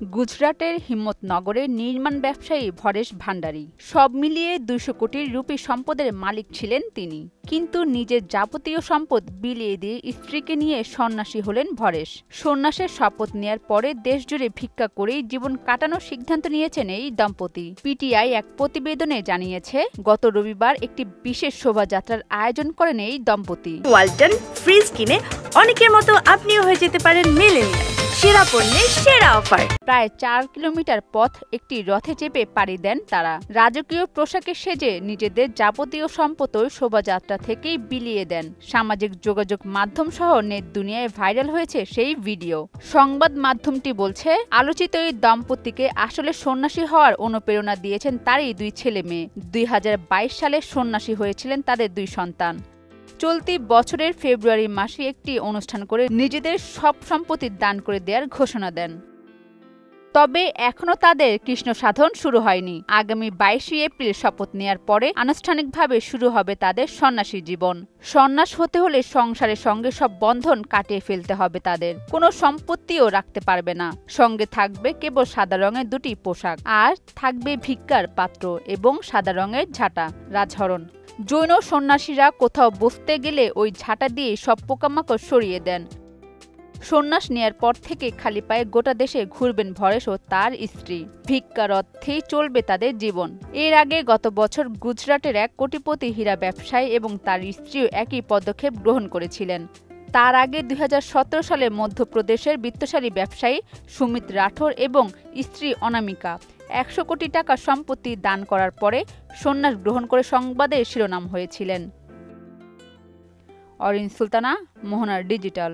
গুজরাটের হিম্মতনগরে নির্মাণ ব্যবসায়ী ভরেশ ভান্ডারী। সব মিলিয়ে ২০০ কোটি রুপি সম্পদের মালিক ছিলেন তিনি। কিন্তু নিজের যাবতীয় সম্পদ বিলিয়ে দিয়ে স্ত্রীকে নিয়ে সন্ন্যাসী হলেন ভরেশ। সন্ন্যাসের শপথ নেয়ার পরে দেশজুড়ে ভিক্ষা করেই জীবন কাটানোর সিদ্ধান্ত নিয়েছেন এই দম্পতি। পিটিআই এক প্রতিবেদনে জানিয়েছে, গত রবিবার একটি বিশেষ শোভাযাত্রার আয়োজন করেন এই দম্পতি। ওয়ালটন ফ্রিজ কিনে অনেকের মতো আপনিও হয়ে যেতে পারেন মিলেনিয়াল। সেরা পণ্যের সেরা অফার। প্রায় ৪ কিলোমিটার পথ একটি রথে চেপে পাড়ি দেন তারা। রাজকীয় পোশাকে সেজে নিজেদের যাবতীয় সম্পদ শোভাযাত্রা থেকেই বিলিয়ে দেন। সামাজিক যোগাযোগ মাধ্যম সহ নেট দুনিয়ায় ভাইরাল হয়েছে সেই ভিডিও। সংবাদ মাধ্যমটি বলছে, আলোচিত এই দম্পতিকে আসলে সন্ন্যাসী হওয়ার অনুপ্রেরণা দিয়েছেন তারই ২ ছেলে মেয়ে। ২০২২ সালে সন্ন্যাসী হয়েছিলেন তাদের ২ সন্তান। চলতি বছরের ফেব্রুয়ারি মাসে একটি অনুষ্ঠান করে নিজেদের সব সম্পত্তি দান করে দেওয়ার ঘোষণা দেন। তবে এখনও তাদের কৃষ্ণ সাধন শুরু হয়নি। আগামী ২২ এপ্রিল শপথ নেয়ার পরে আনুষ্ঠানিকভাবে শুরু হবে তাদের সন্ন্যাসী জীবন। সন্ন্যাস হতে হলে সংসারের সঙ্গে সব বন্ধন কাটিয়ে ফেলতে হবে তাদের। কোনো সম্পত্তিও রাখতে পারবে না। সঙ্গে থাকবে কেবল সাদা রঙের ২টি পোশাক, আর থাকবে ভিক্ষার পাত্র এবং সাদা রঙের ঝাঁটা রাজহরণ। জৈন সন্ন্যাসীরা কোথাও বসতে গেলে ওই ঝাঁটা দিয়ে সব পোকামাকড় সরিয়ে দেন। সন্ন্যাস নেয়ার পর থেকে খালি পায়ে গোটা দেশে ঘুরবেন ভরেশ ও তার স্ত্রী। ভিক্ষার অর্থেই চলবে তাদের জীবন। এর আগে গত বছর গুজরাটের এক কোটিপতি হীরা ব্যবসায়ী এবং তার স্ত্রীও একই পদক্ষেপ গ্রহণ করেছিলেন। তার আগে ২০১৭ সালে মধ্যপ্রদেশের বিত্তশালী ব্যবসায়ী সুমিত রাঠোর এবং স্ত্রী অনামিকা ১০০ কোটি টাকা সম্পত্তি দান করার পরে সন্ন্যাস গ্রহণ করে সংবাদের শিরোনাম হয়েছিলেন। অরিন সুলতানা, মোহনার ডিজিটাল।